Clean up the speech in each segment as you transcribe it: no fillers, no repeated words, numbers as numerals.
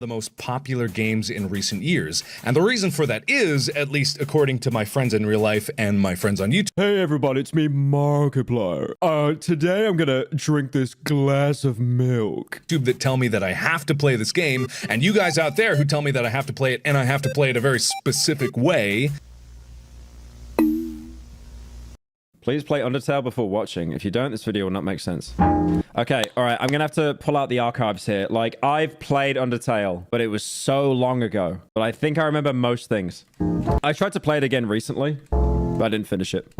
the most popular games in recent years. And the reason for that is, at least according to my friends in real life and my friends on YouTube. Hey everybody, it's me, Markiplier. Today I'm gonna drink this glass of milk. That tell me that I have to play this game, and you guys out there who tell me that I have to play it, and I have to play it a very specific way. Please play Undertale before watching. If you don't, this video will not make sense. Okay, alright, I'm gonna have to pull out the archives here. Like, I've played Undertale, but it was so long ago. But I think I remember most things. I tried to play it again recently, but I didn't finish it.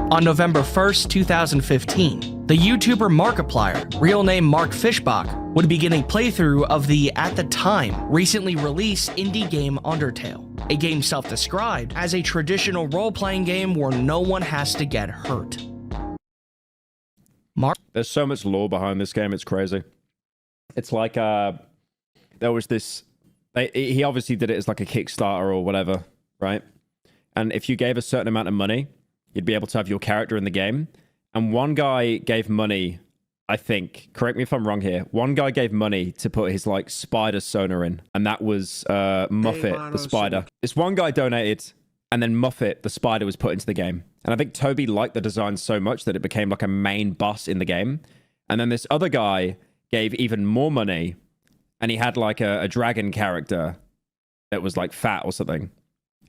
On November 1st, 2015, the YouTuber Markiplier, real name Mark Fishbach, would begin a playthrough of the, at the time, recently released indie game Undertale, a game self-described as a traditional role-playing game where no one has to get hurt. There's so much lore behind this game, it's crazy. It's like, there was this... He obviously did it as like a Kickstarter or whatever, right? And if you gave a certain amount of money, you'd be able to have your character in the game. And one guy gave money, I think, correct me if I'm wrong here, one guy gave money to put his, like, spider sonar in. And that was Muffet, the spider. This one guy donated, and then Muffet, the spider, was put into the game. And I think Toby liked the design so much that it became, like, a main boss in the game. And then this other guy gave even more money, and he had, like, a dragon character that was, like, fat or something.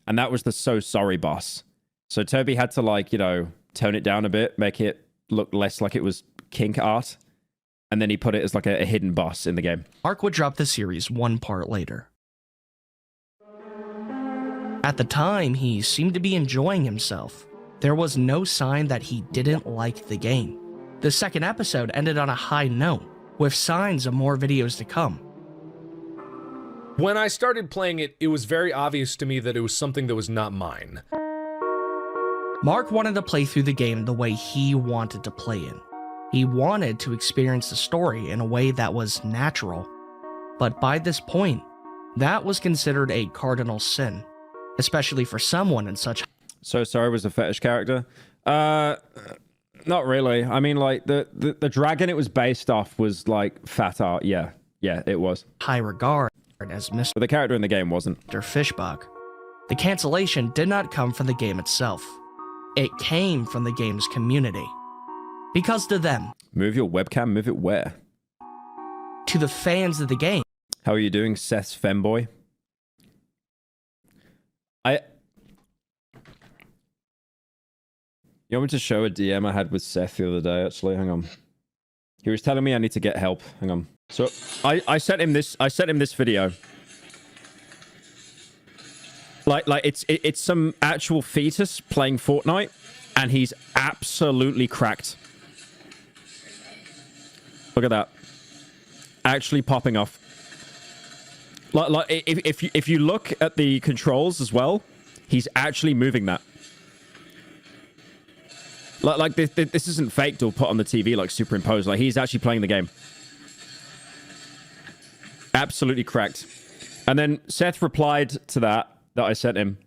And that was the So Sorry boss. So Toby had to, like, you know, tone it down a bit, make it look less like it was kink art. And then he put it as like a hidden boss in the game. Mark would drop the series one part later. At the time, he seemed to be enjoying himself. There was no sign that he didn't like the game. The second episode ended on a high note, with signs of more videos to come. When I started playing it, it was very obvious to me that it was something that was not mine. Mark wanted to play through the game the way he wanted to play it. He wanted to experience the story in a way that was natural. But by this point, that was considered a cardinal sin, especially for someone in such... So Sorry was a fetish character? Not really. I mean, like, the dragon it was based off was, like, fat art. Yeah, it was. ...high regard as Mr. But the character in the game wasn't. Fishbach. The cancellation did not come from the game itself. It came from the game's community. Because to them... Move your webcam, move it where? To the fans of the game... How are you doing, Seth's femboy? You want me to show a DM I had with Seth the other day, actually? Hang on. He was telling me I need to get help. Hang on. So, I sent him this video. Like it's some actual fetus playing Fortnite, and he's absolutely cracked. Look at that. Actually popping off. Like if you look at the controls as well, he's actually moving that. Like this isn't faked or put on the TV, like superimposed. Like, he's actually playing the game. Absolutely cracked. And then Seth replied to that I sent him.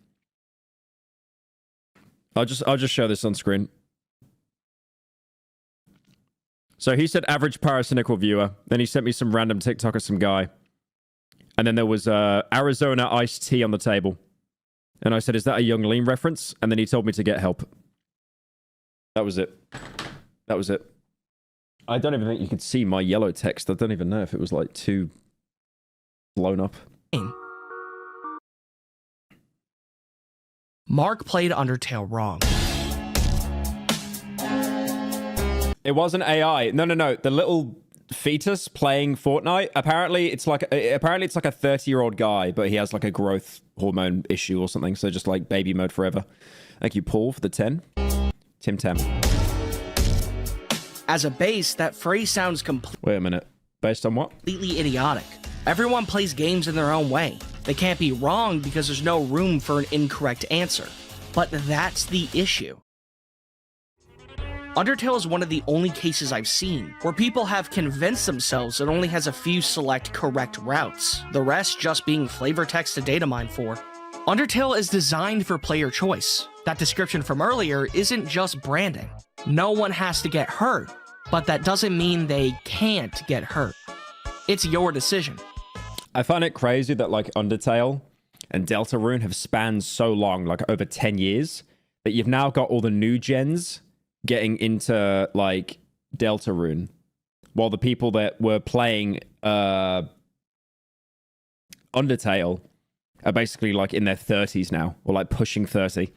I'll just show this on screen. So he said average Pyrocynical viewer. Then he sent me some random TikTok of some guy. And then there was Arizona iced tea on the table. And I said, is that a Young Lean reference? And then he told me to get help. That was it. That was it. I don't even think you could see my yellow text. I don't even know if it was like too blown up. Mark played Undertale wrong. It wasn't AI. No. The little fetus playing Fortnite. Apparently it's like a 30-year-old guy, but he has like a growth hormone issue or something. So just like baby mode forever. Thank you, Paul, for the 10. Tim Tam. As a base, that phrase sounds Wait a minute. Based on what? completely idiotic. Everyone plays games in their own way. They can't be wrong because there's no room for an incorrect answer. But that's the issue. Undertale is one of the only cases I've seen where people have convinced themselves it only has a few select correct routes, the rest just being flavor text to data mine for. Undertale is designed for player choice. That description from earlier isn't just branding. No one has to get hurt, but that doesn't mean they can't get hurt. It's your decision. I find it crazy that like Undertale and Deltarune have spanned so long, like over 10 years, that you've now got all the new gens getting into like Deltarune, while the people that were playing Undertale are basically like in their 30s now, or like pushing 30.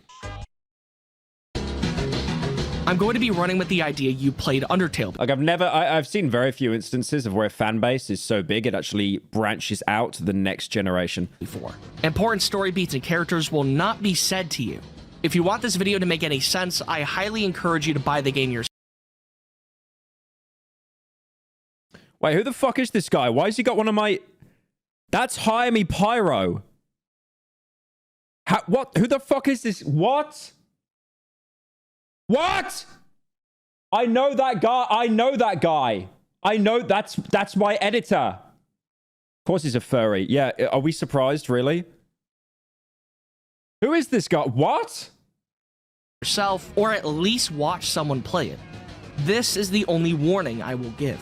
I'm going to be running with the idea you played Undertale Like I've seen very few instances of where a fan base is so big it actually branches out to the next generation. before. Important story beats and characters will not be said to you. If you want this video to make any sense, I highly encourage you to buy the game yourself. Wait, who the fuck is this guy? Why has he got one of my... That's Hire Me Pyro. What? Who the fuck is this? What? What? I know that guy. I know that guy. I know that's my editor. Of course he's a furry. Yeah, are we surprised, really? Who is this guy? What? Yourself, or at least watch someone play it. This is the only warning I will give.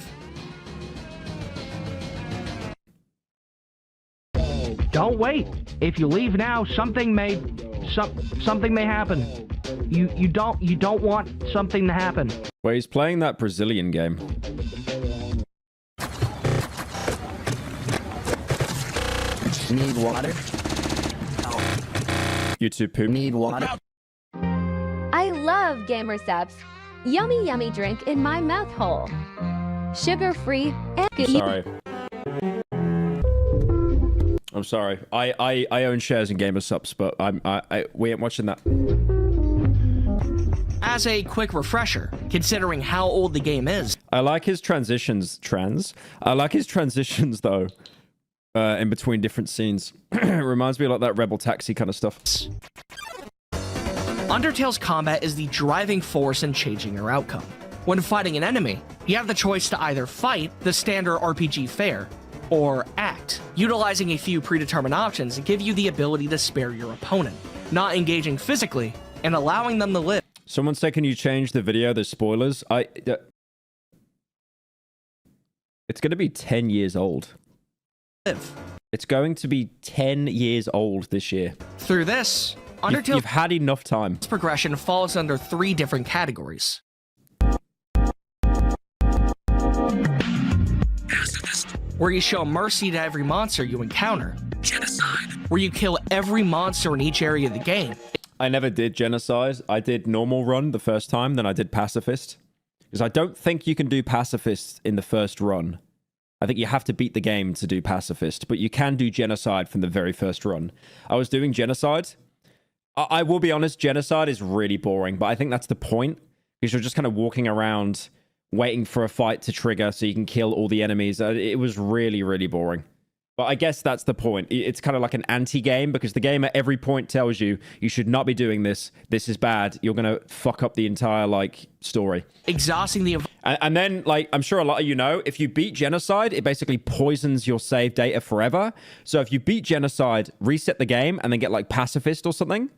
Don't wait. If you leave now, something may happen. You don't want something to happen. Well, he's playing that Brazilian game. Need water? YouTube poop. Need water? I love Gamer Steps. Yummy, yummy drink in my mouth hole. Sugar-free and good. Sorry. I'm sorry. I own shares in GamerSups, but we ain't watching that. As a quick refresher, considering how old the game is, I like his transitions. I like his transitions though. In between different scenes. Reminds me of like that Rebel Taxi kind of stuff. Undertale's combat is the driving force in changing your outcome. When fighting an enemy, you have the choice to either fight the standard RPG fare, or act, utilizing a few predetermined options to give you the ability to spare your opponent, not engaging physically, and allowing them to live. Someone say, can you change the video? There's spoilers. It's going to be 10 years old. It's going to be 10 years old this year. Through this, You've Undertale's had enough time. progression falls under 3 different categories. Where you show mercy to every monster you encounter. Genocide. Where you kill every monster in each area of the game. I never did genocide. I did normal run the first time, then I did pacifist. Because I don't think you can do pacifist in the first run. I think you have to beat the game to do pacifist, but you can do genocide from the very first run. I was doing genocide. I will be honest, genocide is really boring, but I think that's the point, because you're just kind of walking around waiting for a fight to trigger so you can kill all the enemies. It was really, really boring. But I guess that's the point. It's kind of like an anti-game, because the game at every point tells you, you should not be doing this. This is bad. You're going to fuck up the entire, like, story. Exhausting the... And then, like, I'm sure a lot of you know, if you beat genocide, it basically poisons your save data forever. So if you beat genocide, reset the game, and then get, like, pacifist or something,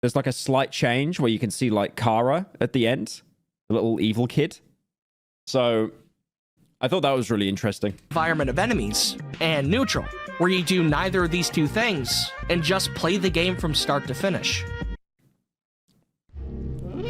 there's, like, a slight change where you can see, like, Kara at the end. The little evil kid. So... I thought that was really interesting. environment of enemies, and neutral, where you do neither of these 2 things and just play the game from start to finish.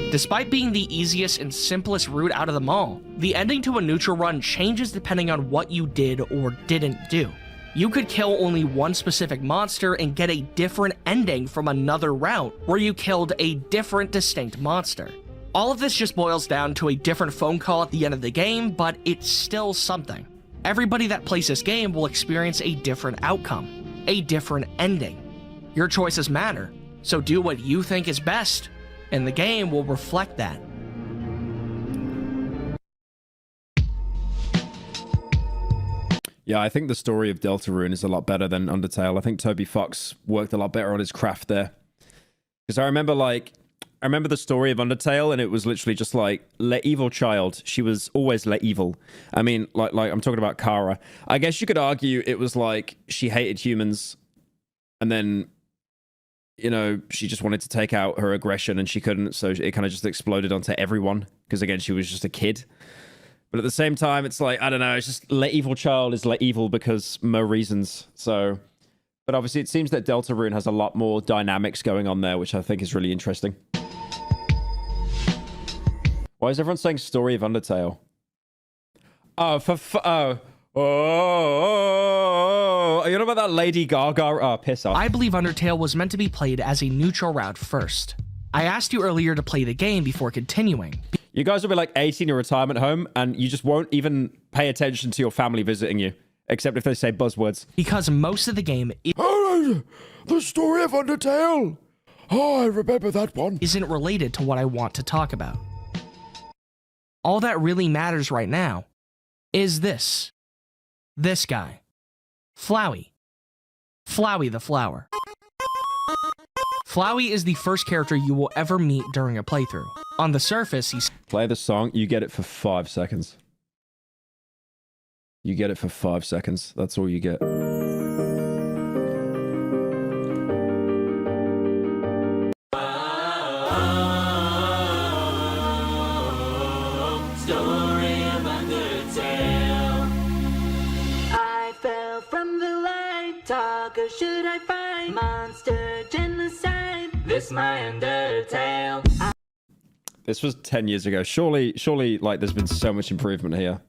Despite being the easiest and simplest route out of them all, the ending to a neutral run changes depending on what you did or didn't do. You could kill only one specific monster and get a different ending from another route where you killed a different distinct monster. All of this just boils down to a different phone call at the end of the game, but it's still something. Everybody that plays this game will experience a different outcome, a different ending. Your choices matter, so do what you think is best, and the game will reflect that. Yeah, I think the story of Deltarune is a lot better than Undertale. I think Toby Fox worked a lot better on his craft there. Because I remember the story of Undertale, and it was literally just like, le evil child. She was always le evil. I mean, like I'm talking about Kara. I guess you could argue it was like she hated humans, and then, you know, she just wanted to take out her aggression, and she couldn't, so it kind of just exploded onto everyone. Because again, she was just a kid. But at the same time, it's like, I don't know, it's just evil child is like evil because more reasons. So, but obviously it seems that Deltarune has a lot more dynamics going on there, which I think is really interesting. Why is everyone saying story of Undertale? Oh, you know about that Lady Gaga? Oh, piss off. I believe Undertale was meant to be played as a neutral route first. I asked you earlier to play the game before continuing. You guys will be like 80 in your retirement home, and you just won't even pay attention to your family visiting you, except if they say buzzwords. Because most of the game The story of Undertale. Oh, I remember that one. isn't related to what I want to talk about. All that really matters right now is this. This guy. Flowey. Flowey the Flower. Flowey is the first character you will ever meet during a playthrough. On the surface, he's Play the song, you get it for 5 seconds. You get it for 5 seconds. That's all you get. Story of Undertale. I fell from the light. Talker should I find? Monster genocide. This my Undertale. This was 10 years ago. Surely, like, there's been so much improvement here.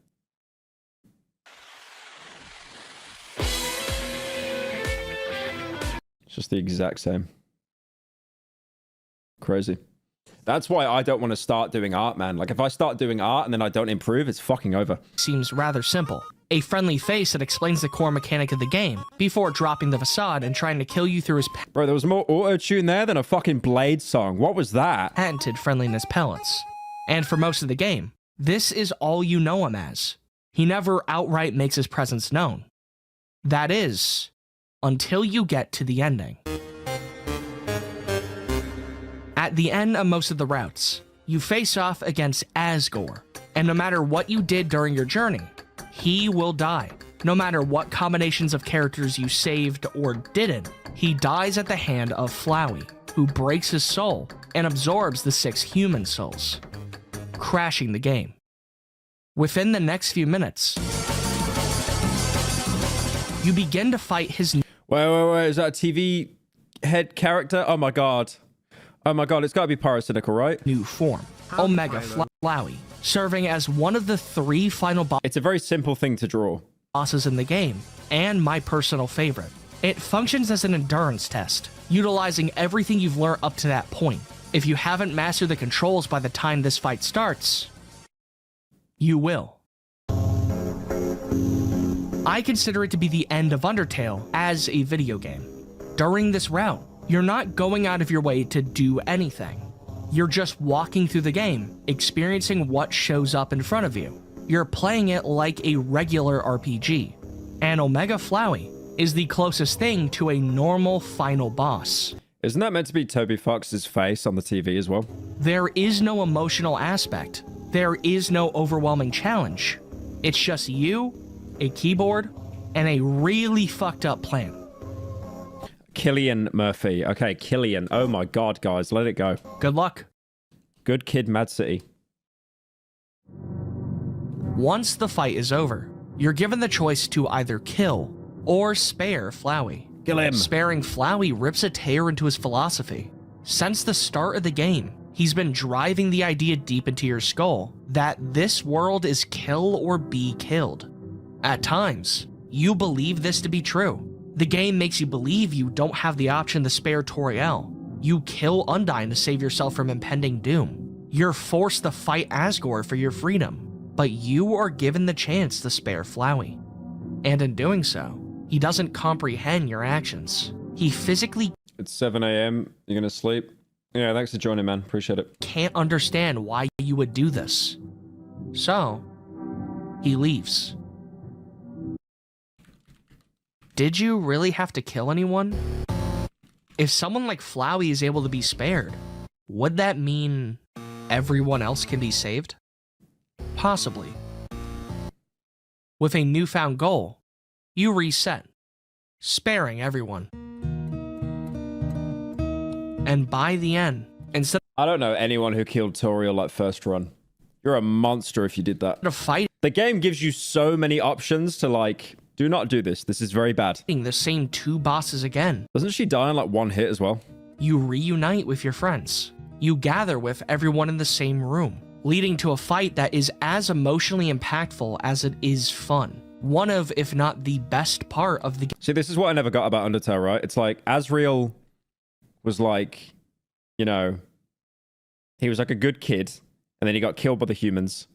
It's just the exact same. Crazy. That's why I don't want to start doing art, man. Like, if I start doing art and then I don't improve, it's fucking over. seems rather simple. A friendly face that explains the core mechanic of the game, before dropping the facade and trying to kill you through his Bro, there was more auto-tune there than a fucking Blade song. What was that? patented friendliness pellets. And for most of the game, this is all you know him as. He never outright makes his presence known. That is, until you get to the ending. At the end of most of the routes, you face off against Asgore, and no matter what you did during your journey, he will die. No matter what combinations of characters you saved or didn't, he dies at the hand of Flowey, who breaks his soul and absorbs the 6 human souls, crashing the game. Within the next few minutes, you begin to fight his Wait, is that a TV head character? Oh my god. Oh my god, it's gotta be Pyrocynical, right? new form, Omega Flowey, serving as one of the 3 final It's a very simple thing to draw. bosses in the game, and my personal favorite. It functions as an endurance test, utilizing everything you've learned up to that point. If you haven't mastered the controls by the time this fight starts, you will. I consider it to be the end of Undertale as a video game. During this route, you're not going out of your way to do anything. You're just walking through the game, experiencing what shows up in front of you. You're playing it like a regular RPG. And Omega Flowey is the closest thing to a normal final boss. Isn't that meant to be Toby Fox's face on the TV as well? There is no emotional aspect. There is no overwhelming challenge. It's just you, a keyboard, and a really fucked up plan. Killian Murphy. Okay, Killian. Oh my god, guys, let it go. Good luck. Good kid, Mad City. Once the fight is over, you're given the choice to either kill or spare Flowey. Kill him. Sparing Flowey rips a tear into his philosophy. Since the start of the game, he's been driving the idea deep into your skull that this world is kill or be killed. At times, you believe this to be true. The game makes you believe you don't have the option to spare Toriel. You kill Undyne to save yourself from impending doom. You're forced to fight Asgore for your freedom, but you are given the chance to spare Flowey. And in doing so, he doesn't comprehend your actions. He physically It's 7 a.m. You're gonna sleep? Yeah, thanks for joining, man. Appreciate it. can't understand why you would do this. So, he leaves. Did you really have to kill anyone? If someone like Flowey is able to be spared, would that mean everyone else can be saved? Possibly. With a newfound goal, you reset, sparing everyone. And by the end, instead I don't know anyone who killed Toriel like first run. You're a monster if you did that. of fighting The game gives you so many options to like, do not do this. This is very bad. The same two bosses again. Doesn't she die on like one hit as well? You reunite with your friends. You gather with everyone in the same room, leading to a fight that is as emotionally impactful as it is fun. One of, if not the best part of the game. See, this is what I never got about Undertale, right? It's like Asriel was like, you know, he was like a good kid, and then he got killed by the humans.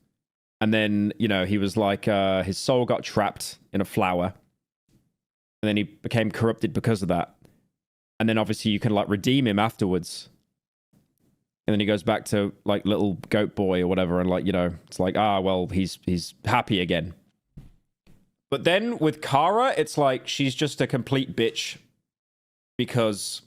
And then, you know, he was like, his soul got trapped in a flower. And then he became corrupted because of that. And then obviously you can like redeem him afterwards. And then he goes back to like little goat boy or whatever. And like, you know, it's like, well, he's happy again. But then with Kara, it's like she's just a complete bitch because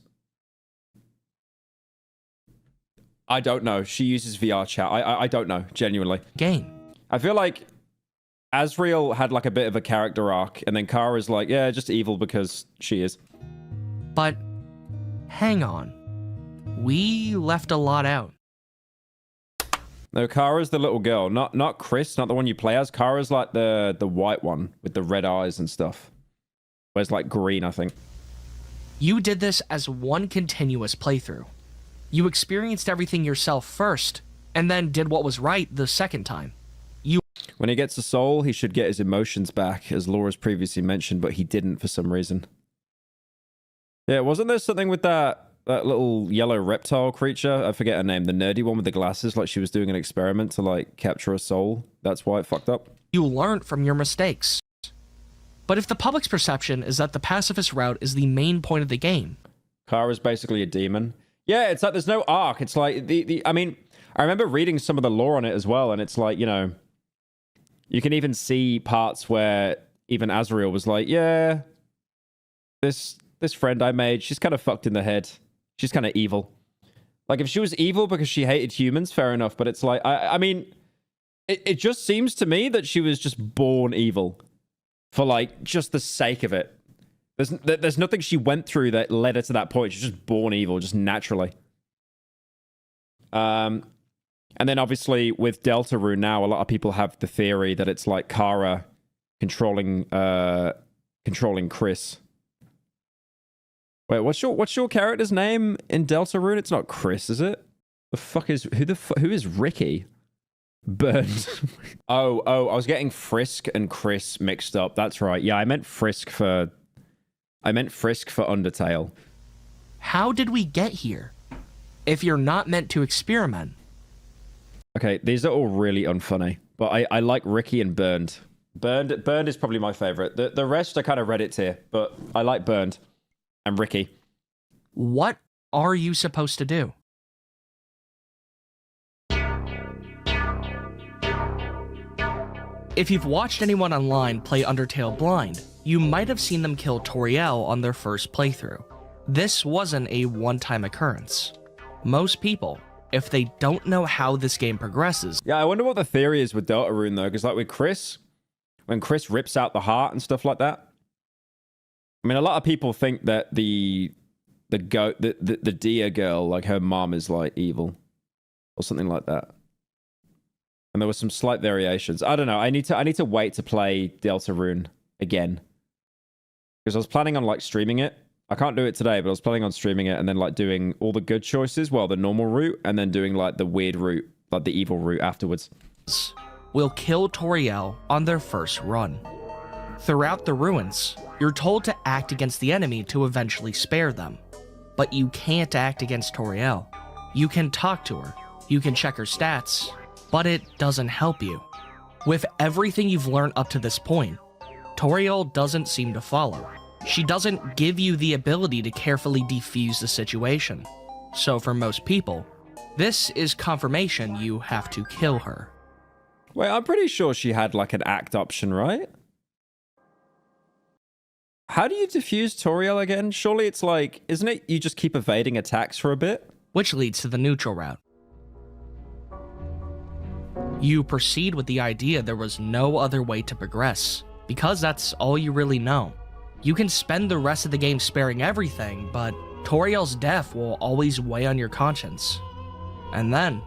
I don't know. She uses VR chat. I don't know, genuinely. Game. I feel like Asriel had like a bit of a character arc, and then Kara's like, yeah, just evil because she is. But hang on. We left a lot out. No, Kara's the little girl, not Chris, not the one you play as. Kara's like the white one with the red eyes and stuff. Where's like green, I think. You did this as one continuous playthrough. You experienced everything yourself first, and then did what was right the second time. When he gets a soul, he should get his emotions back, as Laura's previously mentioned, but he didn't for some reason. Yeah, wasn't there something with that little yellow reptile creature? I forget her name, the nerdy one with the glasses, like she was doing an experiment to like capture a soul. That's why it fucked up. You learned from your mistakes. But if the public's perception is that the pacifist route is the main point of the game... Kara's basically a demon. Yeah, it's like there's no arc. It's like, I mean, I remember reading some of the lore on it as well, and it's like, you know... You can even see parts where even Asriel was like, yeah, this friend I made, she's kind of fucked in the head. She's kind of evil. Like, if she was evil because she hated humans, fair enough. But it's like, I mean, it just seems to me that she was just born evil for, like, just the sake of it. There's nothing she went through that led her to that point. She's just born evil, just naturally. And then obviously with Deltarune now, a lot of people have the theory that it's like Kara controlling Chris. Wait, what's your character's name in Deltarune? It's not Chris, is it? The fuck is who is Ricky? Burned. oh, I was getting Frisk and Chris mixed up. That's right. Yeah, I meant Frisk for Undertale. How did we get here? If you're not meant to experiment. Okay, these are all really unfunny, but I like Ricky and Burned. Burned is probably my favorite. The rest are kind of Reddit tier, but I like Burned and Ricky. What are you supposed to do? If you've watched anyone online play Undertale blind, you might have seen them kill Toriel on their first playthrough. This wasn't a one-time occurrence. Most people, if they don't know how this game progresses... Yeah, I wonder what the theory is with Deltarune, though, because like with Chris, when Chris rips out the heart and stuff like that, I mean, a lot of people think that the deer girl, like her mom is like evil or something like that. And there were some slight variations. I don't know. I need to wait to play Deltarune again, because I was planning on like streaming it. I can't do it today, but I was planning on streaming it and then like doing all the good choices, well, the normal route, and then doing like the weird route, like the evil route afterwards. Will kill Toriel on their first run. Throughout the ruins, you're told to act against the enemy to eventually spare them. But you can't act against Toriel. You can talk to her, you can check her stats, but it doesn't help you. With everything you've learned up to this point, Toriel doesn't seem to follow. She doesn't give you the ability to carefully defuse the situation. So for most people, this is confirmation you have to kill her. Wait, I'm pretty sure she had like an act option, right? How do you defuse Toriel again? Surely it's like, isn't it you just keep evading attacks for a bit? Which leads to the neutral route. You proceed with the idea there was no other way to progress, because that's all you really know. You can spend the rest of the game sparing everything, but Toriel's death will always weigh on your conscience. And then,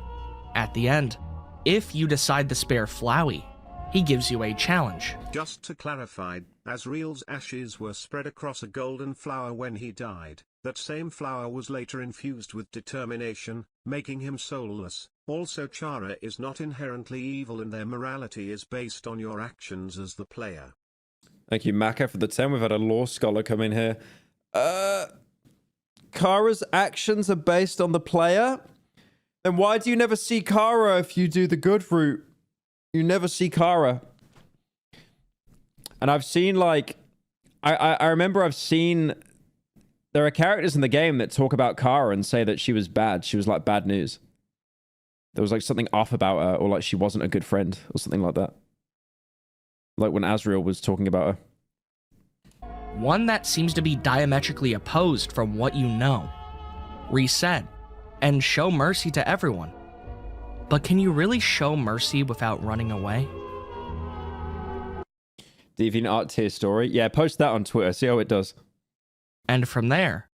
at the end, if you decide to spare Flowey, He gives you a challenge. Just to clarify, Asriel's ashes were spread across a golden flower when he died. That same flower was later infused with determination, making him soulless. Also, Chara is not inherently evil and their morality is based on your actions as the player. Thank you, Maka, for the 10. We've had a law scholar come in here. Kara's actions are based on the player? Then why do you never see Kara if you do the good route? You never see Kara. And I've seen, like... I remember I've seen... There are characters in the game that talk about Kara and say that she was bad. She was, like, bad news. There was, like, something off about her, or, like, she wasn't a good friend, or something like that. Like when Asriel was talking about her. One that seems to be diametrically opposed from what you know. Reset, and show mercy to everyone. But can you really show mercy without running away? DeviantArt tier story. Yeah, post that on Twitter. See how it does. And from there...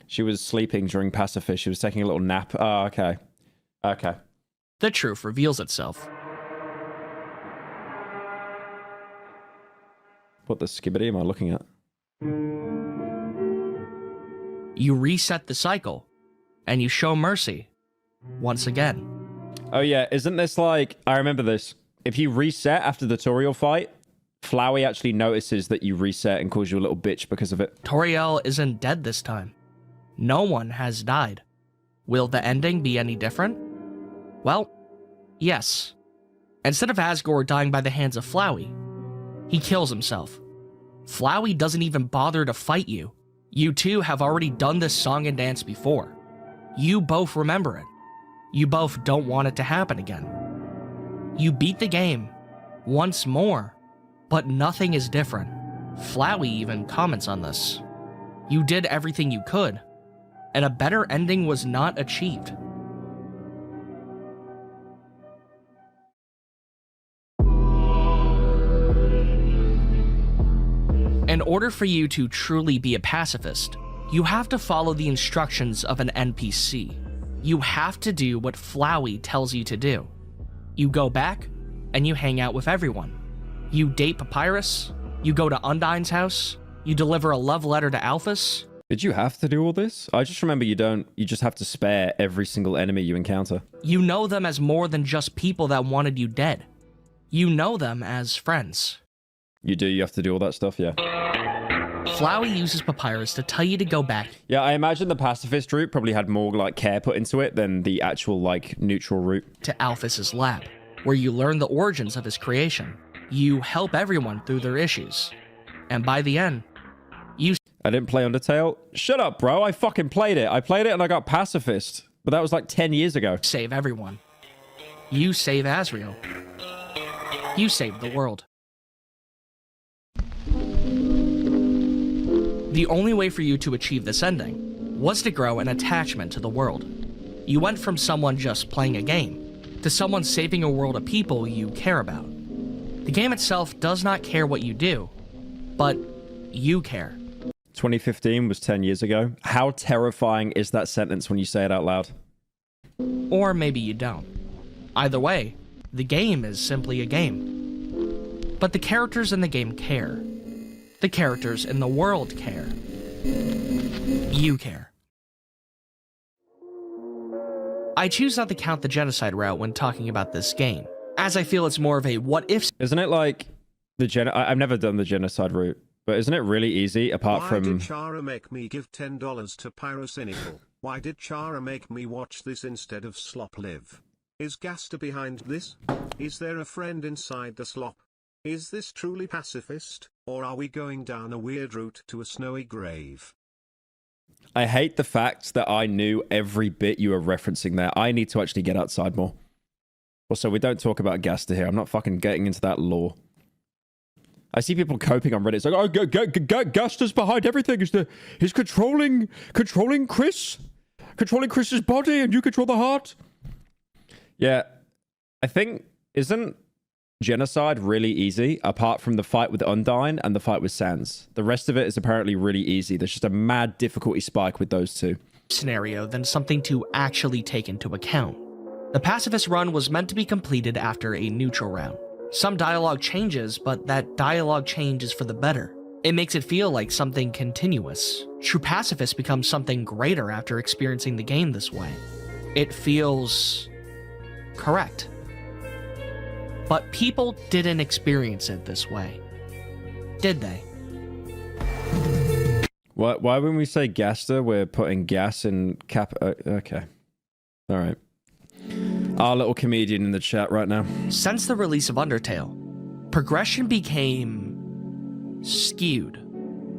She was sleeping during Pacifist. She was taking a little nap. Oh, okay. Okay. The truth reveals itself. What the skibbity am I looking at? You reset the cycle, and you show mercy. Once again. Oh yeah, isn't this like... I remember this. If you reset after the tutorial fight, Flowey actually notices that you reset and calls you a little bitch because of it. Toriel isn't dead this time. No one has died. Will the ending be any different? Well, yes. Instead of Asgore dying by the hands of Flowey, he kills himself. Flowey doesn't even bother to fight you. You two have already done this song and dance before. You both remember it. You both don't want it to happen again. You beat the game once more, but nothing is different. Flowey even comments on this. You did everything you could, and a better ending was not achieved. In order for you to truly be a pacifist, you have to follow the instructions of an NPC. You have to do what Flowey tells you to do. You go back, and you hang out with everyone. You date Papyrus, you go to Undyne's house, you deliver a love letter to Alphys. Did you have to do all this? I just remember you don't. You just have to spare every single enemy you encounter. You know them as more than just people that wanted you dead. You know them as friends. You do? You have to do all that stuff? Yeah. Flowey uses Papyrus to tell you to go back. Yeah, I imagine the pacifist route probably had more, like, care put into it than the actual, like, neutral route. To Alphys' lab, where you learn the origins of his creation. You help everyone through their issues. And by the end, you... I didn't play Undertale? Shut up, bro. I fucking played it. I played it and I got pacifist. But that was like 10 years ago. Save everyone. You save Asriel. You save the world. The only way for you to achieve this ending was to grow an attachment to the world. You went from someone just playing a game to someone saving a world of people you care about. The game itself does not care what you do, but you care. 2015 was 10 years ago. How terrifying is that sentence when you say it out loud? Or maybe you don't. Either way, the game is simply a game. But the characters in the game care. The characters in the world care. You care. I choose not to count the genocide route when talking about this game, as I feel it's more of a what-if. Isn't it like the I've never done the genocide route, but isn't it really easy apart from... Why did Chara make me give $10 to Pyrocynical? Why did Chara make me watch this instead of Slop Live? Is Gaster behind this? Is there a friend inside the slop? Is this truly pacifist, or are we going down a weird route to a snowy grave? I hate the fact that I knew every bit you were referencing there. I need to actually get outside more. Also, we don't talk about Gaster here. I'm not fucking getting into that lore. I see people coping on Reddit. It's like, oh, Gaster's behind everything. He's controlling Chris. Controlling Chris's body, and you control the heart. Yeah. I think, isn't genocide really easy, apart from the fight with Undyne and the fight with Sans? The rest of it is apparently really easy. There's just a mad difficulty spike with those two. Scenario than something to actually take into account. The pacifist run was meant to be completed after a neutral round, Some dialogue changes, but that dialogue change is for the better. It makes it feel like something continuous. True pacifist becomes something greater after experiencing the game this way. It feels correct. But people didn't experience it this way, did they? Why when we say gaster, we're putting gas in cap... okay. All right. Our little comedian in the chat right now. Since the release of Undertale, progression became skewed.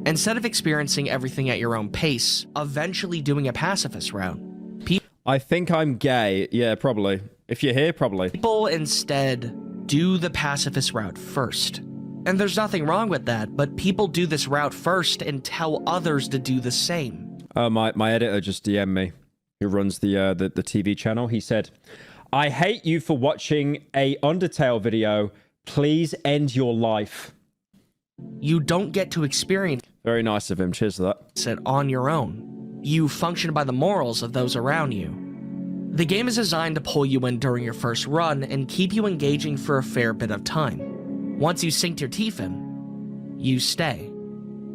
Instead of experiencing everything at your own pace, eventually doing a pacifist route, I think I'm gay. Yeah, probably. If you're here, probably. people instead do the pacifist route first. And there's nothing wrong with that, but people do this route first and tell others to do the same. My editor just DM'd me, who runs the TV channel. He said, I hate you for watching a Undertale video. Please end your life. You don't get to experience Very nice of him. Cheers to that. it on your own. You function by the morals of those around you. The game is designed to pull you in during your first run and keep you engaging for a fair bit of time. Once you sink your teeth in, you stay.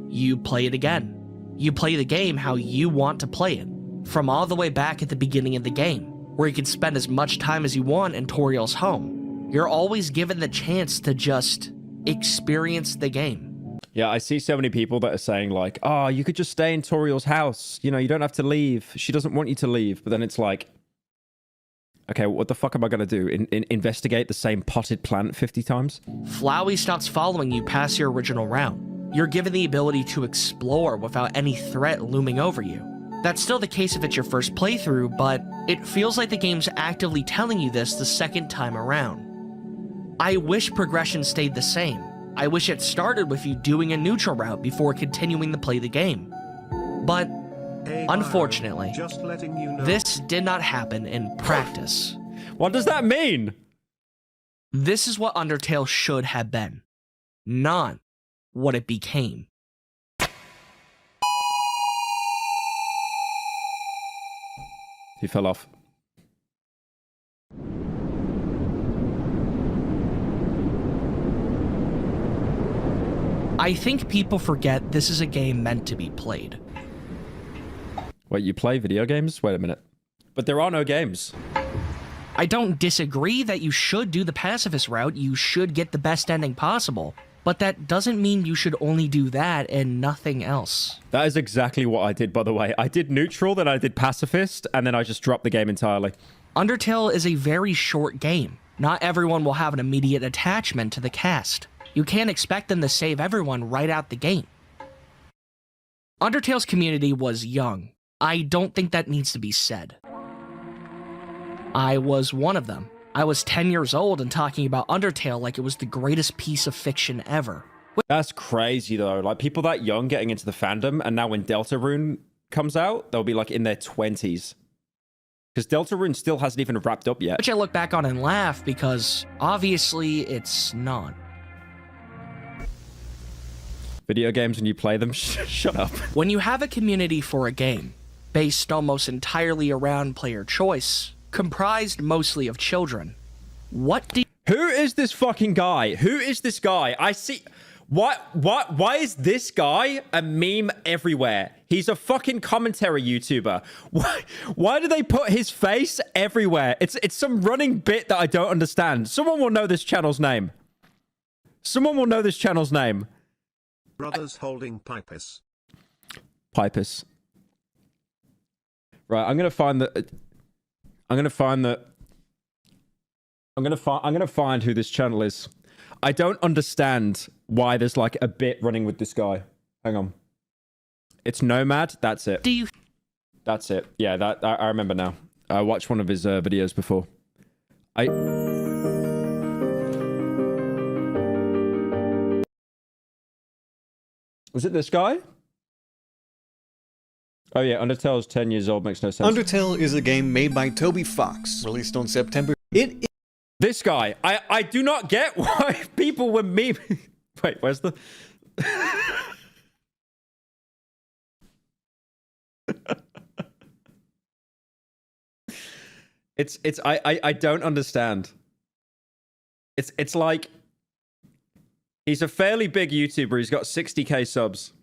You play it again. You play the game how you want to play it, from all the way back at the beginning of the game, where you can spend as much time as you want in Toriel's home. You're always given the chance to just experience the game. Yeah, I see so many people that are saying like, oh, you could just stay in Toriel's house. You know, you don't have to leave. She doesn't want you to leave. But then it's like, okay, what the fuck am I going to do? Investigate the same potted plant 50 times? Flowey stops following you past your original route. You're given the ability to explore without any threat looming over you. That's still the case if it's your first playthrough, but it feels like the game's actively telling you this the second time around. I wish progression stayed the same. I wish it started with you doing a neutral route before continuing to play the game. But Hey, unfortunately, just letting you know. this did not happen in practice. What does that mean? This is what Undertale should have been, not what it became. He fell off. I think people forget this is a game meant to be played. Wait, you play video games? Wait a minute. But there are no games. I don't disagree that you should do the pacifist route, you should get the best ending possible, but that doesn't mean you should only do that and nothing else. That is exactly what I did, by the way. I did neutral, then I did pacifist, and then I just dropped the game entirely. Undertale is a very short game. Not everyone will have an immediate attachment to the cast. You can't expect them to save everyone right out the gate. Undertale's community was young. I don't think that needs to be said. I was one of them. I was 10 years old and talking about Undertale like it was the greatest piece of fiction ever. That's crazy, though. Like, people that young getting into the fandom, and now when Deltarune comes out, they'll be, like, in their 20s. Because Deltarune still hasn't even wrapped up yet. Which I look back on and laugh because, obviously, it's not. Video games when you play them? Shut up. When you have a community for a game, based almost entirely around player choice, comprised mostly of children, what do Who is this fucking guy? Who is this guy? I see... Why is this guy a meme everywhere? He's a fucking commentary YouTuber. Why do they put his face everywhere? It's some running bit that I don't understand. Someone will know this channel's name. Someone will know this channel's name. Brothers holding pipers. Pipers. Right, I'm gonna find who this channel is. I don't understand why there's like a bit running with this guy. Hang on. It's Nomad. That's it. you That's it. Yeah, that I remember now. I watched one of his videos before. Was it this guy? Oh yeah, Undertale is 10 years old, makes no sense. Undertale is a game made by Toby Fox, released on September. This guy. I do not get why people were memeing. Wait, where's the... I don't understand. It's like He's a fairly big YouTuber. He's got 60k subs.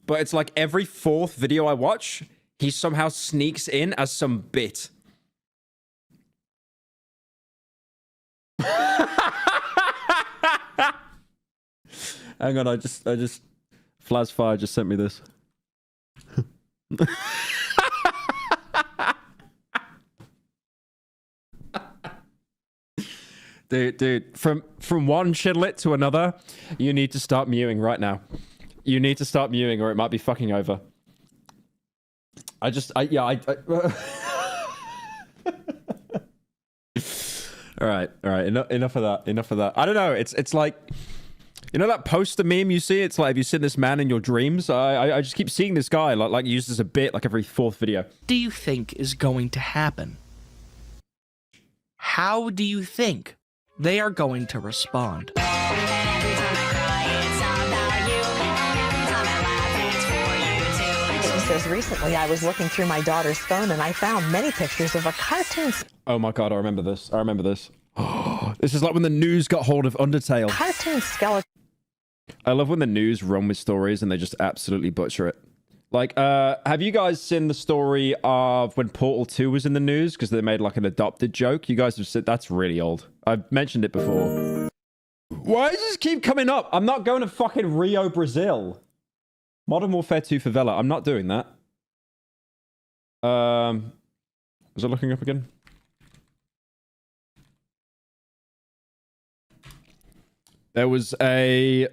But it's like every fourth video I watch, he somehow sneaks in as some bit. Hang on, I just Flasfire just sent me this. Dude, from one chidlet to another, you need to start mewing right now. You need to start mewing or it might be fucking over. All right, enough of that. I don't know, it's like, you know that poster meme you see? It's like, have you seen this man in your dreams? I just keep seeing this guy like used as a bit like every fourth video. Do you think is going to happen? How do you think they are going to respond? Says recently I was looking through my daughter's phone and I found many pictures of a cartoon. Oh my god, I remember this. This is like when the news got hold of Undertale. Cartoon skeleton. I love when the news run with stories and they just absolutely butcher it. Like, have you guys seen the story of when Portal 2 was in the news because they made like an adopted joke? You guys have said that's really old. I've mentioned it before. Why does this keep coming up? I'm not going to fucking Rio, Brazil. Modern Warfare 2 favela. I'm not doing that. Was I looking up again? There was a...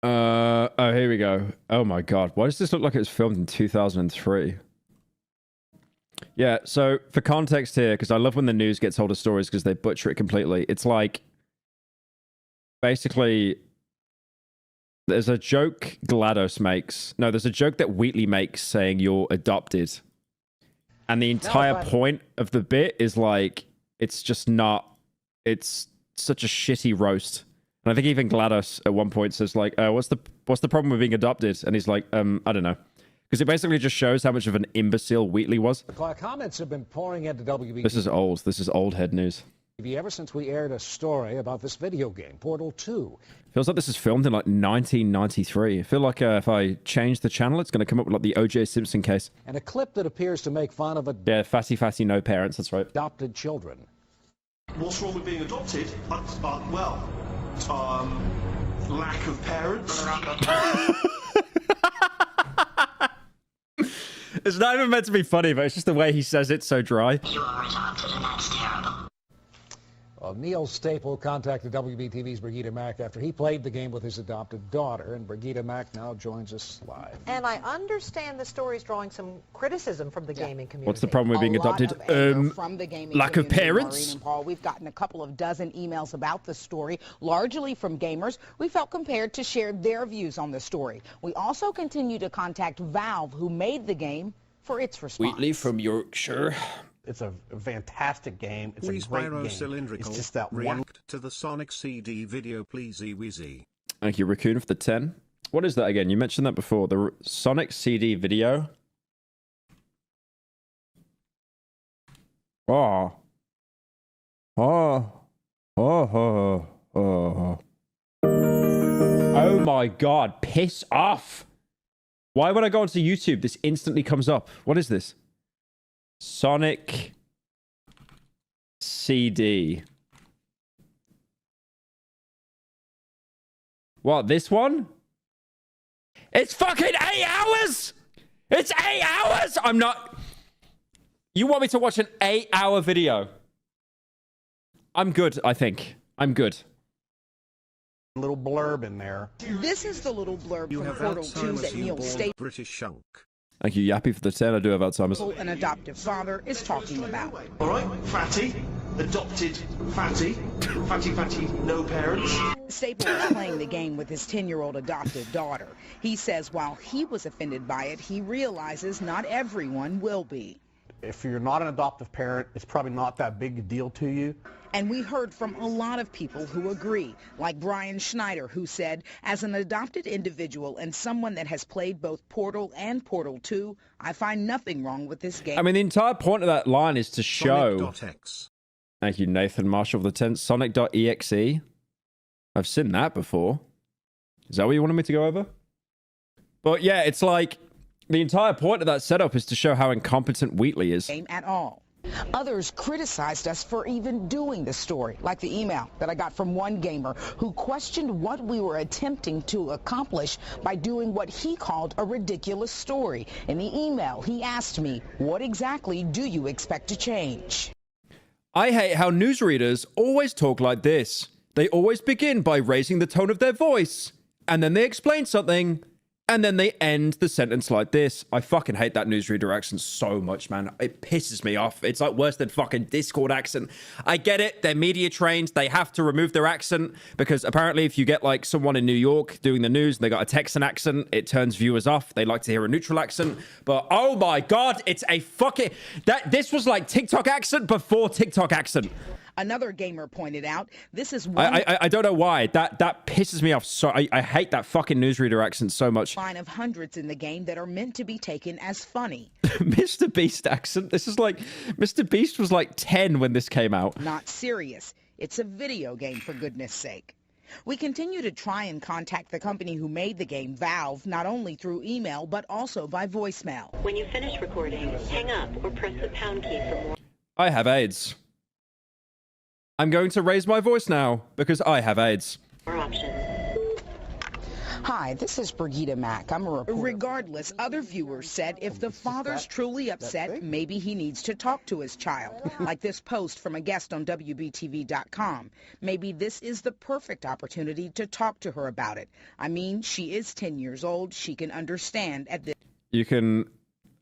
oh, here we go. Oh my god. Why does this look like it was filmed in 2003? Yeah, so for context here, because I love when the news gets hold of stories because they butcher it completely. It's like... Basically... There's a joke GLaDOS makes. No, there's a joke that Wheatley makes saying you're adopted. And the entire point of the bit is like, it's just not... It's such a shitty roast. And I think even GLaDOS at one point says like, what's the problem with being adopted? And he's like, I don't know. Because it basically just shows how much of an imbecile Wheatley was. Comments have been pouring into WB. This is old. This is old head news. Ever since we aired a story about this video game, Portal 2. Feels like this is filmed in like 1993. I feel like if I change the channel, it's going to come up with like the O.J. Simpson case. And a clip that appears to make fun of fatty, no parents. That's right. Adopted children. What's wrong with being adopted? Well, lack of parents. It's not even meant to be funny, but it's just the way he says it so dry. You are adopted, and that's terrible. Neil Staple contacted WBTV's Brigida Mack after he played the game with his adopted daughter, and Brigida Mack now joins us live. And I understand the story is drawing some criticism from the gaming community. What's the problem with being adopted? From the gaming lack of parents? Maureen and Paul, we've gotten a couple of dozen emails about the story, largely from gamers. We felt compelled to share their views on the story. We also continue to contact Valve, who made the game, for its response. Wheatley from Yorkshire. It's a fantastic game. It's please a great Pyrocynical game. It's just that react to the Sonic CD video, please, Wheezy. Thank you, Raccoon, for the 10. What is that again? You mentioned that before. The Sonic CD video. Oh. Oh my god, piss off. Why would I go onto YouTube? This instantly comes up. What is this? Sonic CD. What, this one? It's fucking 8 hours! It's 8 hours! I'm not... You want me to watch an 8-hour video? I'm good, I think. I'm good. Little blurb in there. This is the little blurb You from have Portal 2 that Alzheimer's, you Neil bald Staple, British shunk. Thank you, Yappy, for the 10. I do have Alzheimer's. an adoptive father, is talking about. All right, fatty, adopted fatty, fatty, no parents. Staple is playing the game with his 10-year-old adopted daughter. He says while he was offended by it, he realizes not everyone will be. If you're not an adoptive parent, it's probably not that big a deal to you. And we heard from a lot of people who agree, like Brian Schneider, who said, as an adopted individual and someone that has played both Portal and Portal 2, I find nothing wrong with this game. I mean, the entire point of that line is to show... Sonic.exe. Thank you, Nathan Marshall, for the 10. Sonic.exe. I've seen that before. Is that what you wanted me to go over? But yeah, it's like the entire point of that setup is to show how incompetent Wheatley is. At all. Others criticized us for even doing the story, like the email that I got from one gamer who questioned what we were attempting to accomplish by doing what he called a ridiculous story. In the email, he asked me, what exactly do you expect to change? I hate how newsreaders always talk like this. They always begin by raising the tone of their voice, and then they explain something, and then they end the sentence like this. I fucking hate that newsreader accent so much, man. It pisses me off. It's like worse than fucking Discord accent. I get it. They're media trained. They have to remove their accent because apparently if you get like someone in New York doing the news and they got a Texan accent, it turns viewers off. They like to hear a neutral accent. But oh my God, it's a fucking... This was like TikTok accent before TikTok accent. Another gamer pointed out, this is one I don't know why. That pisses me off. So I hate that fucking newsreader accent so much. line of hundreds in the game that are meant to be taken as funny. Mr. Beast accent. This is like... Mr. Beast was like 10 when this came out. Not serious. It's a video game, for goodness sake. We continue to try and contact the company who made the game, Valve, not only through email, but also by voicemail. When you finish recording, hang up or press the pound key for more. I have AIDS. I'm going to raise my voice now because I have AIDS. Hi, this is Brigida Mack. I'm a reporter. Regardless, other viewers said if the father's truly upset, maybe he needs to talk to his child. Like this post from a guest on WBTV.com. Maybe this is the perfect opportunity to talk to her about it. I mean, she is 10 years old. She can understand at this... You can...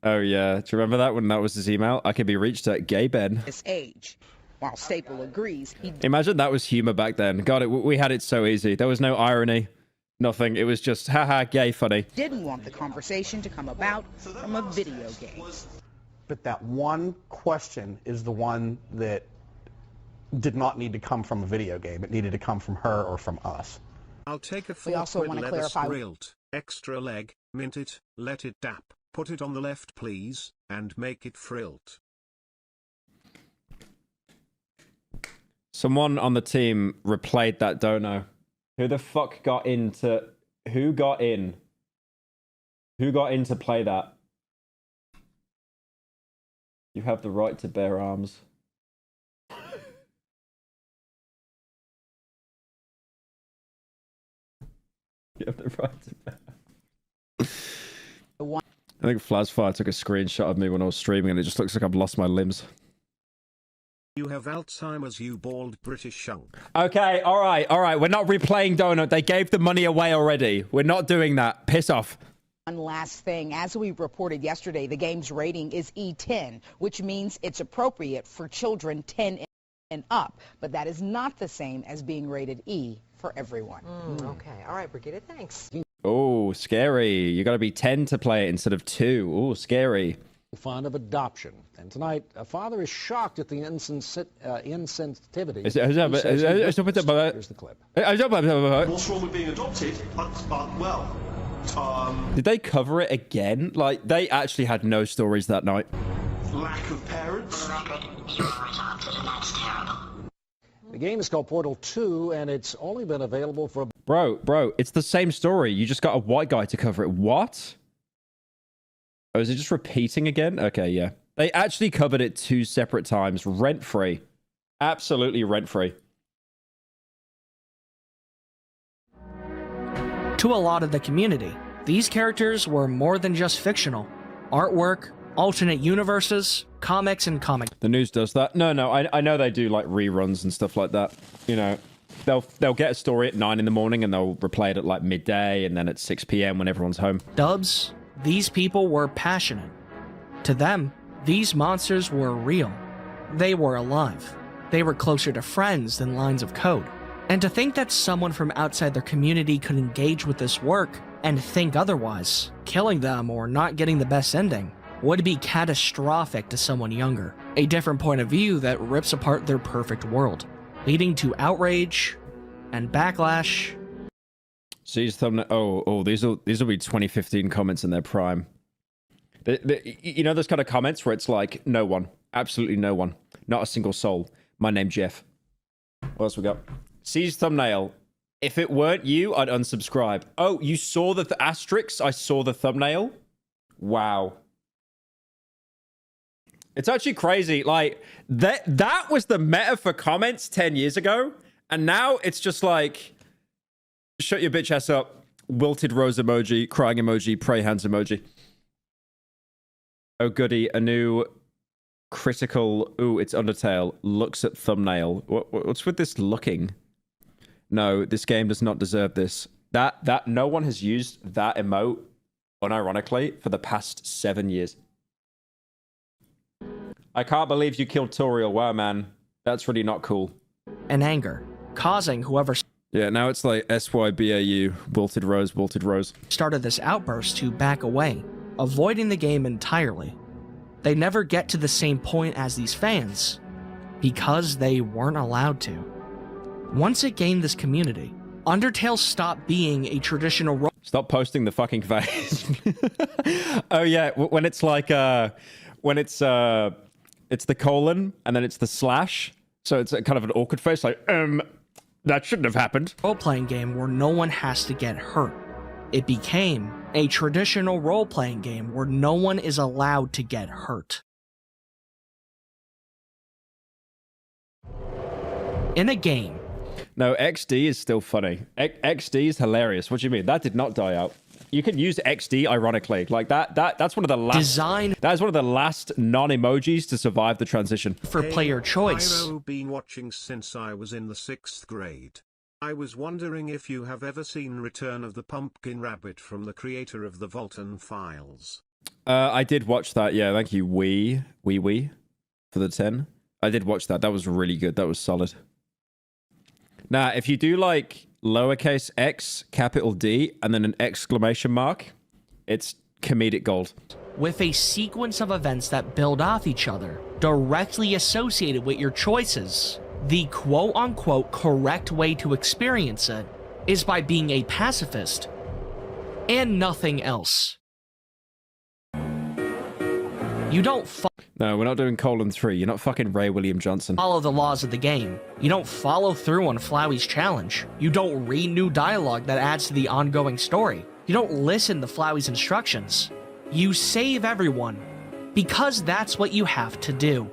Oh, yeah. Do you remember that when that was his email? I can be reached at Gay Ben. This age. While Staple agrees, he... Imagine that was humor back then. God, we had it so easy. There was no irony. Nothing. It was just, haha, gay funny. Didn't want the conversation to come about from a video game. But that one question is the one that did not need to come from a video game. It needed to come from her or from us. I'll take a We also want to clarify... grilled, extra leg, mint it, let it dap, put it on the left please, and make it frilled. Someone on the team replayed that dono. Who the fuck got into... Who got in? Who got in to play that? You have the right to bear arms. You have the right to bear arms. I think Flasfire took a screenshot of me when I was streaming and it just looks like I've lost my limbs. You have Alzheimer's, you bald British shunk. Okay, all right. We're not replaying Donut. They gave the money away already. We're not doing that. Piss off. One last thing. As we reported yesterday, the game's rating is E10, which means it's appropriate for children 10 and up. But that is not the same as being rated E for everyone. Okay. All right, Brigida, thanks. Oh, scary. You got to be 10 to play it instead of 2. Oh, scary. Fond of adoption. And tonight, a father is shocked at the insensitivity. Here's the clip. What's wrong with being adopted? Well, did they cover it again? Like, they actually had no stories that night. lack of parents. The game is called Portal 2, and it's only been available for... Bro, it's the same story. You just got a white guy to cover it. What? Oh, is it just repeating again? Okay, yeah. They actually covered it 2 separate times, rent-free. Absolutely rent-free. To a lot of the community, these characters were more than just fictional. Artwork, alternate universes, comics, and comic. The news does that. No, I know they do like reruns and stuff like that. You know, they'll get a story at 9 in the morning and they'll replay it at like midday and then at 6 p.m. when everyone's home. Dubs, these people were passionate. To them, these monsters were real. They were alive. They were closer to friends than lines of code. And to think that someone from outside their community could engage with this work and think otherwise, killing them or not getting the best ending, would be catastrophic to someone younger. A different point of view that rips apart their perfect world, leading to outrage and backlash. See his thumbnail. Oh, these will be 2015 comments in their prime. You know those kind of comments where it's like, no one, absolutely no one, not a single soul. My name Jeff. What else we got? See his thumbnail. If it weren't you, I'd unsubscribe. Oh, you saw the asterisks? I saw the thumbnail. Wow. It's actually crazy. Like, that was the meta for comments 10 years ago. And now it's just like, shut your bitch ass up. Wilted rose emoji, crying emoji, pray hands emoji. Oh, goody. A new critical... Ooh, it's Undertale. Looks at thumbnail. What's with this looking? No, this game does not deserve this. That no one has used that emote, unironically, for the past 7 years. I can't believe you killed Toriel. Wow, man. That's really not cool. And anger, causing whoever... Yeah, now it's like SYBAU, wilted rose. Started this outburst to back away, avoiding the game entirely. They never get to the same point as these fans, because they weren't allowed to. Once it gained this community, Undertale stopped being a traditional role. Stop posting the fucking face. Oh yeah, when it's like when it's the colon and then it's the slash, so it's a kind of an awkward face, like that shouldn't have happened. Role-playing game where no one has to get hurt. It became a traditional role-playing game where no one is allowed to get hurt. In a game. No, XD is still funny. XD is hilarious. What do you mean? That did not die out. You can use XD ironically. Like that's one of the last That is one of the last non-emojis to survive the transition. For player choice. I've been watching since I was in the 6th grade. I was wondering if you have ever seen Return of the Pumpkin Rabbit from the creator of the Volton Files. I did watch that. Yeah, thank you. Wee for the 10. I did watch that. That was really good. That was solid. Now, if you do like lowercase x, capital D, and then an exclamation mark, it's comedic gold. With a sequence of events that build off each other, directly associated with your choices, the quote-unquote correct way to experience it is by being a pacifist and nothing else. You don't No, we're not doing :3. You're not fucking Ray William Johnson. Follow the laws of the game. You don't follow through on Flowey's challenge. You don't read new dialogue that adds to the ongoing story. You don't listen to Flowey's instructions. You save everyone because that's what you have to do.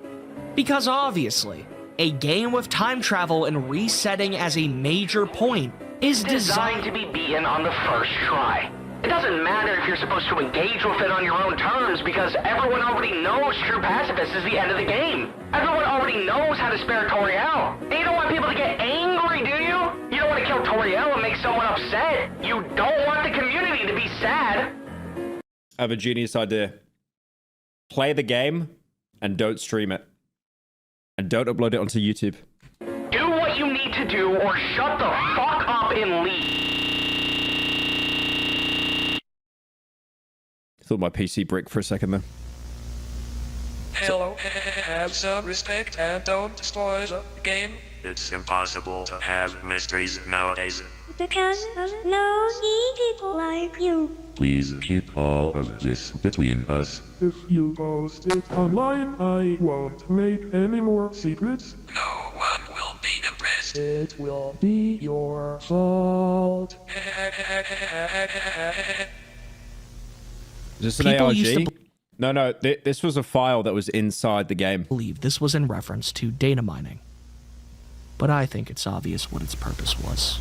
Because obviously, a game with time travel and resetting as a major point is designed to be beaten on the first try. It doesn't matter if you're supposed to engage with it on your own terms because everyone already knows true pacifist is the end of the game. Everyone already knows how to spare Toriel. And you don't want people to get angry, do you? You don't want to kill Toriel and make someone upset. You don't want the community to be sad. I have a genius idea. Play the game and don't stream it. And don't upload it onto YouTube. Do what you need to do or shut the fuck up and leave. Thought my PC brick for a second there. Hello, have some respect and don't spoil the game. It's impossible to have mysteries nowadays. Because of nosy people like you. Please keep all of this between us. If you post it online, I won't make any more secrets. No one will be impressed. It will be your fault. Is this an ARG? No, this was a file that was inside the game. I believe this was in reference to data mining. But I think it's obvious what its purpose was.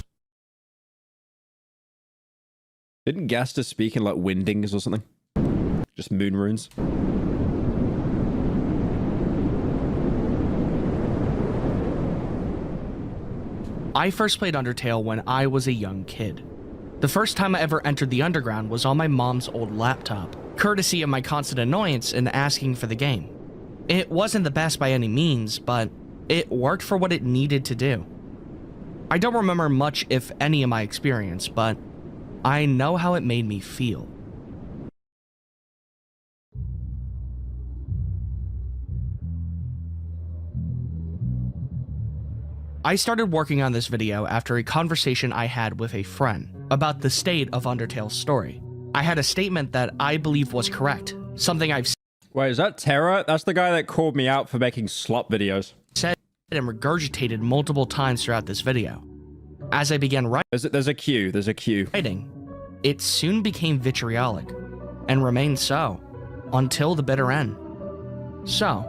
Didn't Gaster speak in like Windings or something? Just moon runes? I first played Undertale when I was a young kid. The first time I ever entered the underground was on my mom's old laptop, courtesy of my constant annoyance in asking for the game. It wasn't the best by any means, but it worked for what it needed to do. I don't remember much, if any, of my experience, but I know how it made me feel. I started working on this video after a conversation I had with a friend about the state of Undertale's story. I had a statement that I believe was correct, something I've Wait, is that Terra? That's the guy that called me out for making slop videos. Said and regurgitated multiple times throughout this video. As I began there's a queue. There's a queue. writing, it soon became vitriolic, and remained so until the bitter end. So,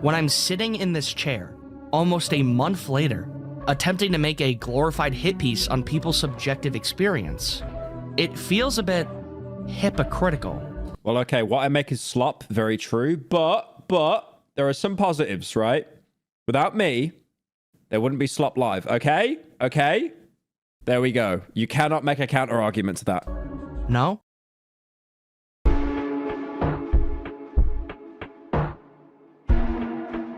when I'm sitting in this chair, almost a month later, attempting to make a glorified hit piece on people's subjective experience, it feels a bit hypocritical. Well, okay, what I make is slop, very true, but there are some positives, right? Without me, there wouldn't be Slop Live, okay? Okay? There we go. You cannot make a counter argument to that. No?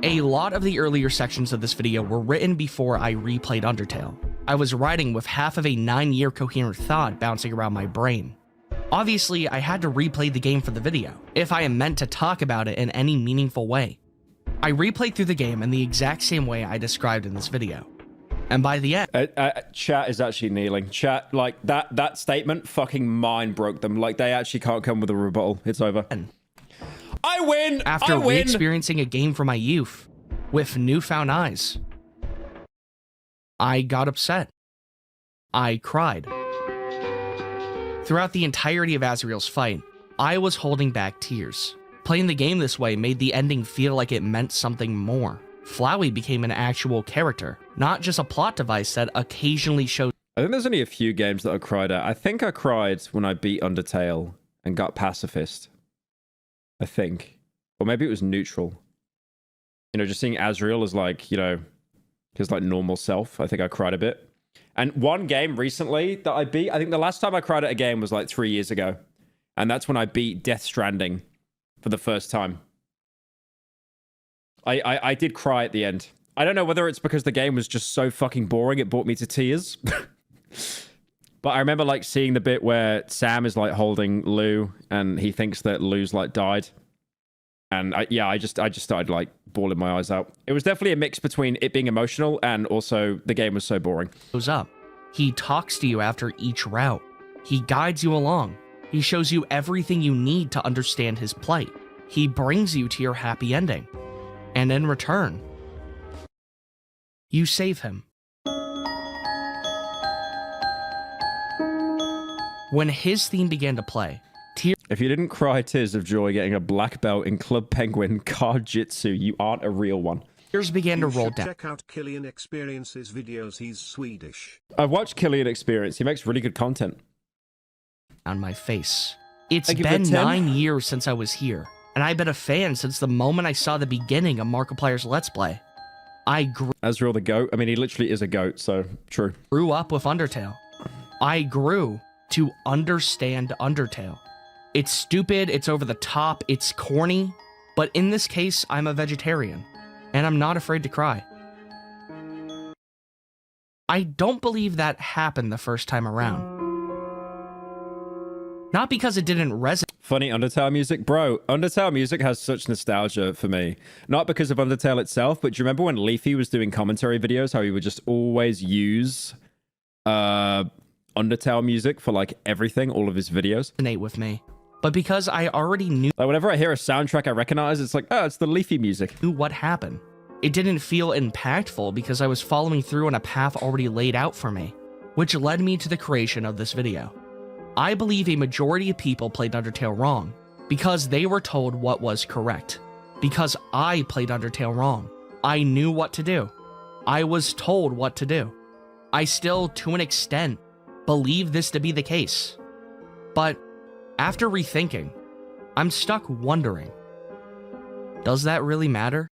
A lot of the earlier sections of this video were written before I replayed Undertale. I was writing with half of a 9-year coherent thought bouncing around my brain. Obviously, I had to replay the game for the video, if I am meant to talk about it in any meaningful way. I replayed through the game in the exact same way I described in this video. And by the end... Chat is actually kneeling. Chat, like, that statement fucking mind broke them. Like, they actually can't come with a rebuttal. It's over. I win! After re-experiencing a game from my youth, with newfound eyes, I got upset. I cried. Throughout the entirety of Azrael's fight, I was holding back tears. Playing the game this way made the ending feel like it meant something more. Flowey became an actual character, not just a plot device that occasionally showed. I think there's only a few games that I cried at. I think I cried when I beat Undertale and got Pacifist. I think. Or maybe it was Neutral. You know, just seeing Azrael as like, you know, his like normal self. I think I cried a bit. And one game recently that I beat, I think the last time I cried at a game was like 3 years ago. And that's when I beat Death Stranding for the first time. I did cry at the end. I don't know whether it's because the game was just so fucking boring, it brought me to tears. But I remember like seeing the bit where Sam is like holding Lou and he thinks that Lou's like died. And I just started like bawling my eyes out. It was definitely a mix between it being emotional and also the game was so boring. Goes up. He talks to you after each route. He guides you along. He shows you everything you need to understand his plight. He brings you to your happy ending. And in return, you save him. When his theme began to play, if you didn't cry tears of joy getting a black belt in Club Penguin Card Jitsu, you aren't a real one. Tears began to roll down. Check out Killian Experience's videos. He's Swedish. I've watched Killian Experience. He makes really good content. On my face. It's been 9 years since I was here, and I've been a fan since the moment I saw the beginning of Markiplier's Let's Play. I grew Azrael the goat. I mean, he literally is a goat, so true. Grew up with Undertale. I grew to understand Undertale. It's stupid, it's over the top, it's corny, but in this case, I'm a vegetarian, and I'm not afraid to cry. I don't believe that happened the first time around. Not because it didn't resonate. Funny Undertale music? Bro, Undertale music has such nostalgia for me. Not because of Undertale itself, but do you remember when Leafy was doing commentary videos, how he would just always use Undertale music for like everything, all of his videos? Resonate with me. But because I already knew, like whenever I hear a soundtrack I recognize, it's like, oh, it's the Leafy music. Knew what happened. It didn't feel impactful because I was following through on a path already laid out for me, which led me to the creation of this video. I believe a majority of people played Undertale wrong because they were told what was correct. Because I played Undertale wrong. I knew what to do. I was told what to do. I still, to an extent, believe this to be the case. But after rethinking, I'm stuck wondering, does that really matter?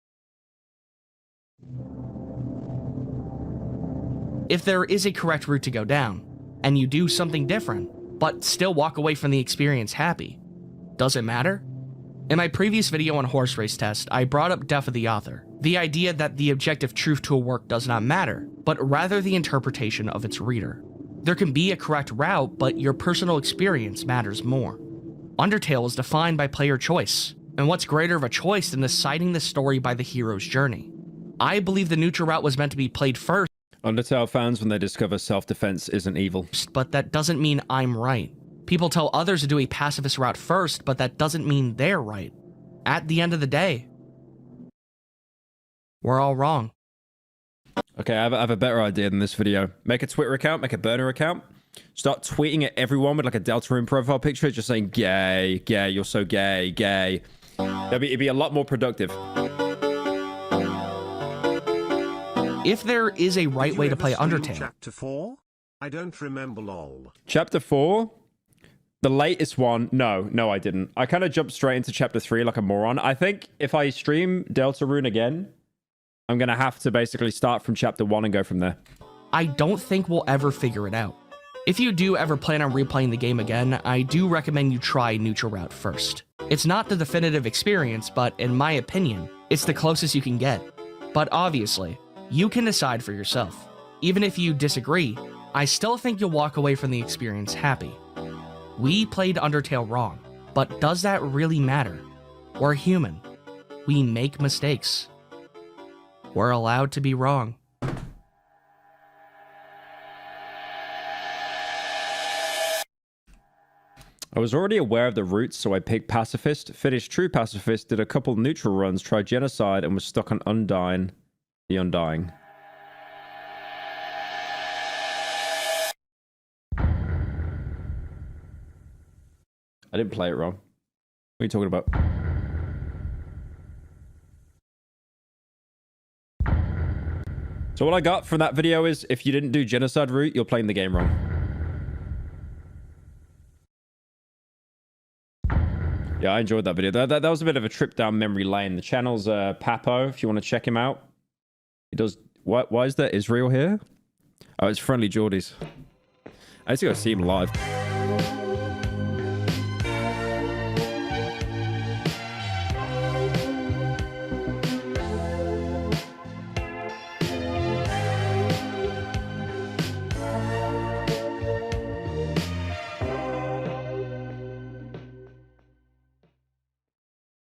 If there is a correct route to go down, and you do something different, but still walk away from the experience happy, does it matter? In my previous video on Horse Race Test, I brought up Death of the Author, the idea that the objective truth to a work does not matter, but rather the interpretation of its reader. There can be a correct route, but your personal experience matters more. Undertale is defined by player choice, and what's greater of a choice than deciding the story by the hero's journey? I believe the neutral route was meant to be played first. Undertale fans, when they discover self-defense isn't evil. But that doesn't mean I'm right. People tell others to do a pacifist route first, but that doesn't mean they're right. At the end of the day, we're all wrong. Okay, I have a better idea than this video. Make a Twitter account, make a burner account. Start tweeting at everyone with like a Deltarune profile picture, just saying gay, gay, you're so gay, gay. It'd be a lot more productive. If there is a right way to play Undertale. Chapter 4? I don't remember lol. Chapter 4? The latest one? No, I didn't. I kind of jumped straight into chapter 3 like a moron. I think if I stream Deltarune again, I'm going to have to basically start from chapter 1 and go from there. I don't think we'll ever figure it out. If you do ever plan on replaying the game again, I do recommend you try Neutral Route first. It's not the definitive experience, but in my opinion, it's the closest you can get. But obviously, you can decide for yourself. Even if you disagree, I still think you'll walk away from the experience happy. We played Undertale wrong, but does that really matter? We're human. We make mistakes. We're allowed to be wrong. I was already aware of the routes, so I picked Pacifist, finished True Pacifist, did a couple neutral runs, tried Genocide, and was stuck on Undying. The Undying. I didn't play it wrong. What are you talking about? So what I got from that video is, if you didn't do Genocide route, you're playing the game wrong. Yeah, I enjoyed that video. That was a bit of a trip down memory lane. The channel's Papo, if you want to check him out. He does... Why is there Israel here? Oh, it's Friendly Geordies. I need to go see him live.